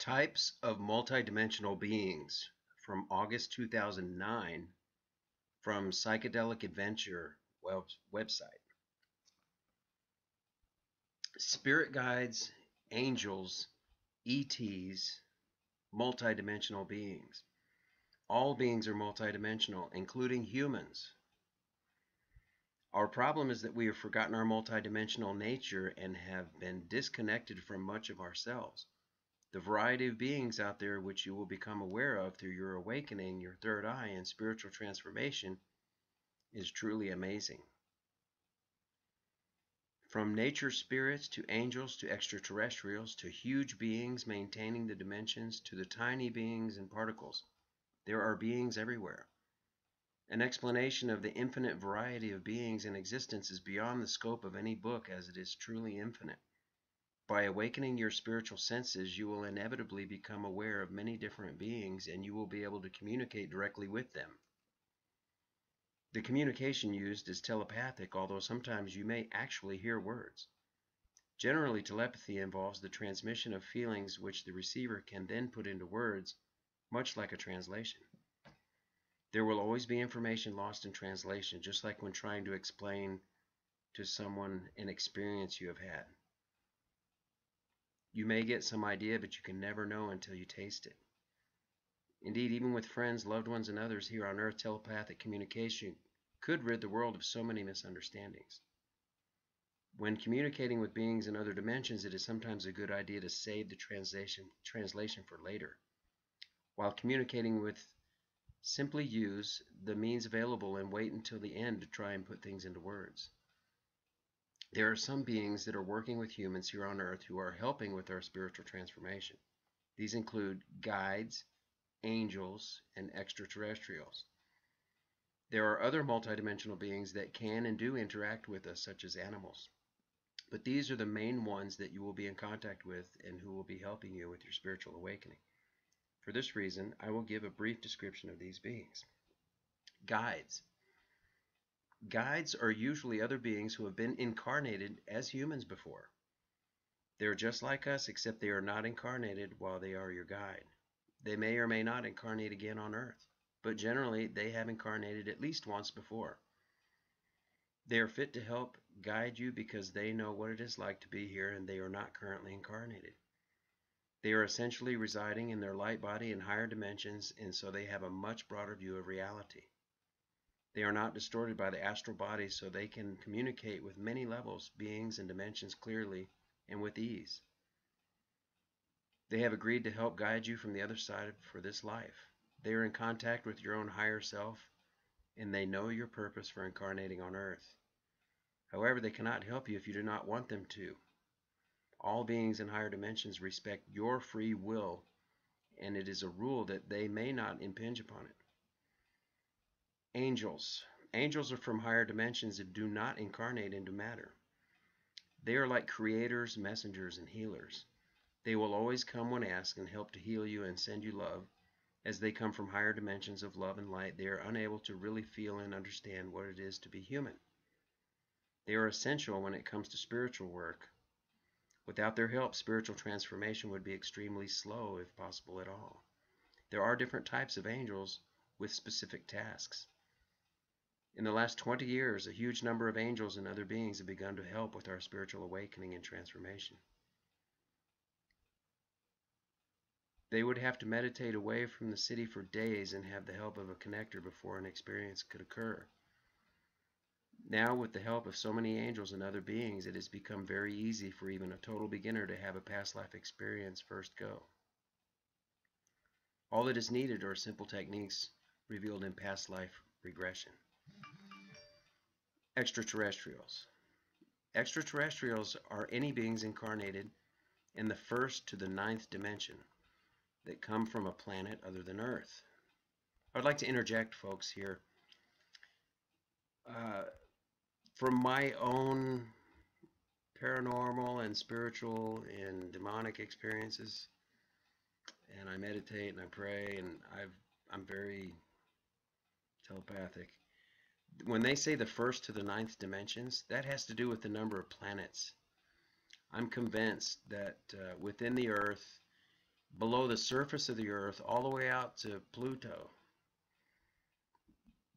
Types of Multidimensional Beings from August 2009 from Psychedelic Adventure website. Spirit guides, angels, ETs, multidimensional beings. All beings are multidimensional, including humans. Our problem is that we have forgotten our multidimensional nature and have been disconnected from much of ourselves. The variety of beings out there which you will become aware of through your awakening, your third eye, and spiritual transformation is truly amazing. From nature spirits to angels to extraterrestrials to huge beings maintaining the dimensions to the tiny beings and particles, there are beings everywhere. An explanation of the infinite variety of beings in existence is beyond the scope of any book, as it is truly infinite. By awakening your spiritual senses, you will inevitably become aware of many different beings, and you will be able to communicate directly with them. The communication used is telepathic, although sometimes you may actually hear words. Generally, telepathy involves the transmission of feelings which the receiver can then put into words, much like a translation. There will always be information lost in translation, just like when trying to explain to someone an experience you have had. You may get some idea, but you can never know until you taste it. Indeed, even with friends, loved ones, and others here on Earth, telepathic communication could rid the world of so many misunderstandings. When communicating with beings in other dimensions, it is sometimes a good idea to save the translation for later. While communicating with, simply use the means available and wait until the end to try and put things into words. There are some beings that are working with humans here on Earth who are helping with our spiritual transformation. These include guides, angels, and extraterrestrials. There are other multidimensional beings that can and do interact with us, such as animals. But these are the main ones that you will be in contact with and who will be helping you with your spiritual awakening. For this reason, I will give a brief description of these beings. Guides. Guides are usually other beings who have been incarnated as humans before. They are just like us, except they are not incarnated while they are your guide. They may or may not incarnate again on Earth, but generally they have incarnated at least once before. They are fit to help guide you because they know what it is like to be here and they are not currently incarnated. They are essentially residing in their light body in higher dimensions, and so they have a much broader view of reality. They are not distorted by the astral body, so they can communicate with many levels, beings, and dimensions clearly and with ease. They have agreed to help guide you from the other side for this life. They are in contact with your own higher self, and they know your purpose for incarnating on Earth. However, they cannot help you if you do not want them to. All beings in higher dimensions respect your free will, and it is a rule that they may not impinge upon it. Angels. Angels are from higher dimensions and do not incarnate into matter. They are like creators, messengers, and healers. They will always come when asked and help to heal you and send you love. As they come from higher dimensions of love and light, they are unable to really feel and understand what it is to be human. They are essential when it comes to spiritual work. Without their help, spiritual transformation would be extremely slow, if possible at all. There are different types of angels with specific tasks. In the last 20 years, a huge number of angels and other beings have begun to help with our spiritual awakening and transformation. They would have to meditate away from the city for days and have the help of a connector before an experience could occur. Now, with the help of so many angels and other beings, it has become very easy for even a total beginner to have a past life experience first go. All that is needed are simple techniques revealed in past life regression. Extraterrestrials. Extraterrestrials are any beings incarnated in the first to the ninth dimension that come from a planet other than Earth. I'd like to interject, folks, here. From my own paranormal and spiritual and demonic experiences, and I meditate and I pray, and I'm very telepathic. When they say the first to the ninth dimensions, that has to do with the number of planets. I'm convinced that within the Earth, below the surface of the Earth all the way out to Pluto,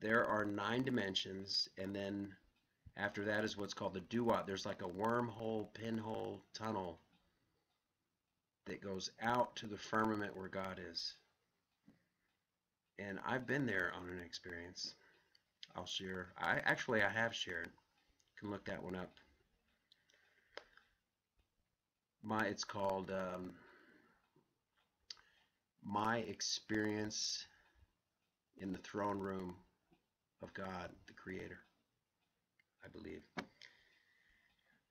there are 9 dimensions, and then after that is what's called the duat. There's like a wormhole, pinhole tunnel that goes out to the firmament where God is. And I've been there on an experience. I'll share. I have shared. You can look that one up. It's called My Experience in the Throne Room of God, the Creator, I believe.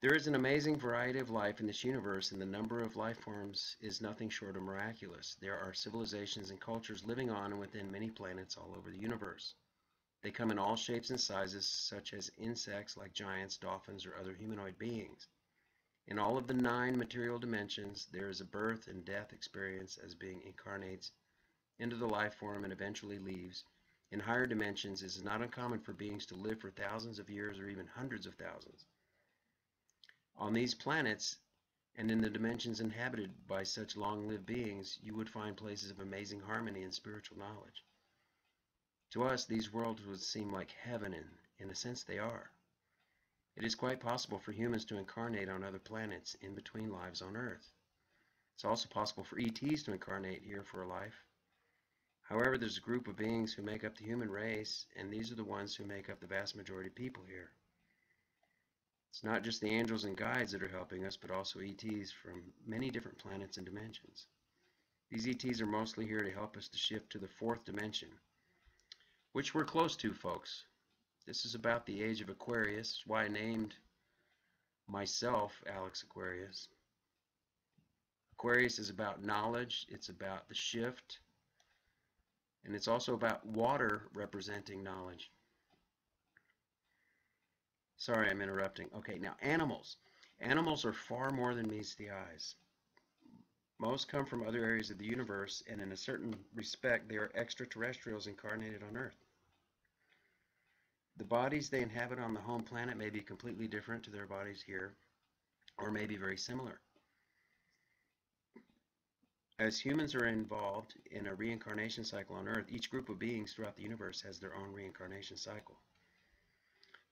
There is an amazing variety of life in this universe, and the number of life forms is nothing short of miraculous. There are civilizations and cultures living on and within many planets all over the universe. They come in all shapes and sizes, such as insects like giants, dolphins, or other humanoid beings. In all of the 9 material dimensions, there is a birth and death experience as being incarnates into the life form and eventually leaves. In higher dimensions, it is not uncommon for beings to live for thousands of years or even hundreds of thousands. On these planets, and in the dimensions inhabited by such long-lived beings, you would find places of amazing harmony and spiritual knowledge. To us, these worlds would seem like heaven, and in a sense they are. It is quite possible for humans to incarnate on other planets in between lives on Earth. It's also possible for ETs to incarnate here for a life. However, there's a group of beings who make up the human race, and these are the ones who make up the vast majority of people here. It's not just the angels and guides that are helping us, but also ETs from many different planets and dimensions. These ETs are mostly here to help us to shift to the 4th dimension, which we're close to, folks. This is about the age of Aquarius. That's why I named myself Alex Aquarius. Aquarius is about knowledge, it's about the shift, and it's also about water representing knowledge. Sorry, I'm interrupting. Okay, now animals. Animals are far more than meets the eyes. Most come from other areas of the universe, and in a certain respect, they are extraterrestrials incarnated on Earth. The bodies they inhabit on the home planet may be completely different to their bodies here, or may be very similar. As humans are involved in a reincarnation cycle on Earth, each group of beings throughout the universe has their own reincarnation cycle.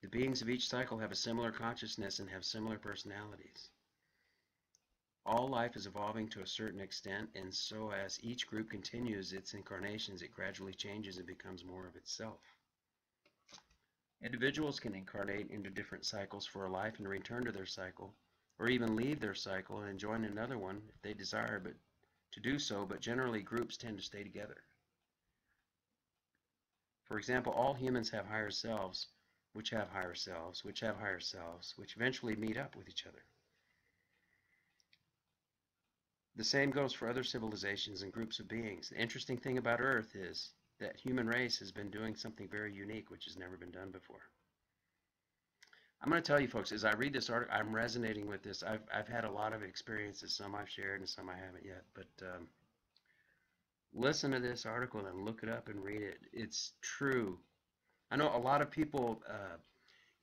The beings of each cycle have a similar consciousness and have similar personalities. All life is evolving to a certain extent, and so as each group continues its incarnations, it gradually changes and becomes more of itself. Individuals can incarnate into different cycles for a life and return to their cycle, or even leave their cycle and join another one if they desire to do so, but generally groups tend to stay together. For example, all humans have higher selves, which have higher selves, which have higher selves, which eventually meet up with each other. The same goes for other civilizations and groups of beings. The interesting thing about Earth is that human race has been doing something very unique, which has never been done before. I'm going to tell you folks, as I read this article, I'm resonating with this. I've had a lot of experiences, some I've shared and some I haven't yet, but listen to this article and look it up and read it. It's true. I know a lot of people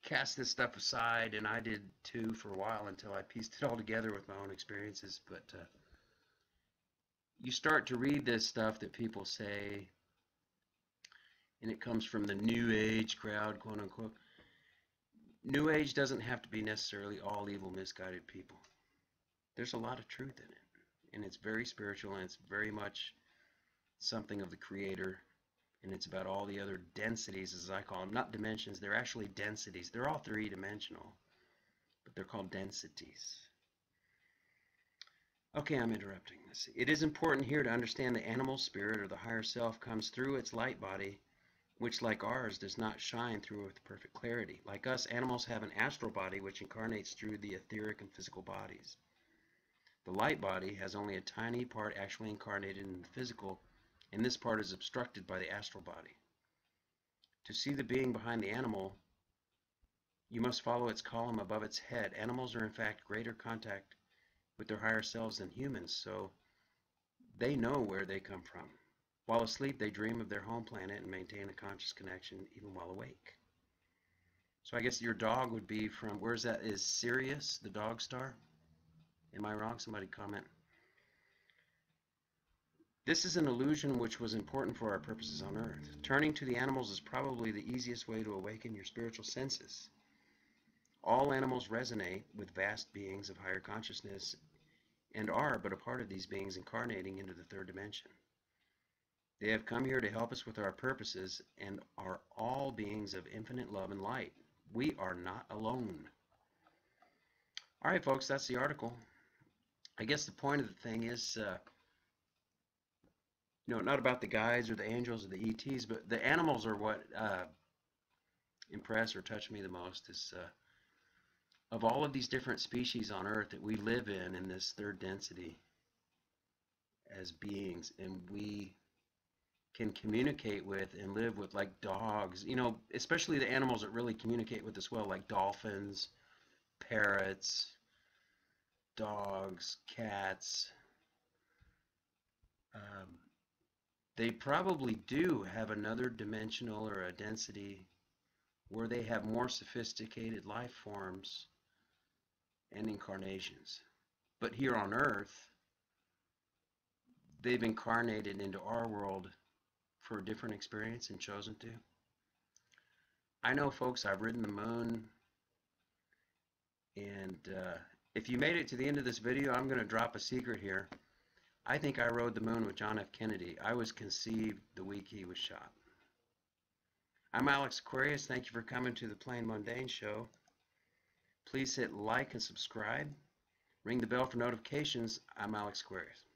cast this stuff aside, and I did too for a while until I pieced it all together with my own experiences, but you start to read this stuff that people say, and it comes from the New Age crowd, quote unquote. New Age doesn't have to be necessarily all evil, misguided people. There's a lot of truth in it, and it's very spiritual, and it's very much something of the Creator, and it's about all the other densities, as I call them. Not dimensions, they're actually densities. They're all 3-dimensional, but they're called densities. Okay, I'm interrupting this. It is important here to understand the animal spirit, or the higher self, comes through its light body, which, like ours, does not shine through with perfect clarity. Like us, animals have an astral body which incarnates through the etheric and physical bodies. The light body has only a tiny part actually incarnated in the physical, and this part is obstructed by the astral body. To see the being behind the animal, you must follow its column above its head. Animals are in fact greater contact with their higher selves than humans, so they know where they come from. While asleep, they dream of their home planet and maintain a conscious connection even while awake. So I guess your dog would be from, where's that? Is Sirius the dog star? Am I wrong? Somebody comment. This is an illusion which was important for our purposes on earth. Turning to the animals is probably the easiest way to awaken your spiritual senses. All animals resonate with vast beings of higher consciousness and are but a part of these beings incarnating into the third dimension. They have come here to help us with our purposes and are all beings of infinite love and light. We are not alone. All right, folks, that's the article. I guess the point of the thing is, not about the guides or the angels or the ETs, but the animals are what impress or touch me the most. Is of all of these different species on Earth that we live in this third density as beings, and we can communicate with and live with, like dogs, especially the animals that really communicate with us well, like dolphins, parrots, dogs, cats. They probably do have another dimensional or a density where they have more sophisticated life forms and incarnations. But here on Earth, they've incarnated into our world for a different experience and chosen to. I know, folks, I've ridden the moon, and if you made it to the end of this video, I'm going to drop a secret here. I think I rode the moon with John F. Kennedy. I was conceived the week he was shot. I'm Alex Aquarius. Thank you for coming to the Plain Mundane Show. Please hit like and subscribe. Ring the bell for notifications. I'm Alex Aquarius.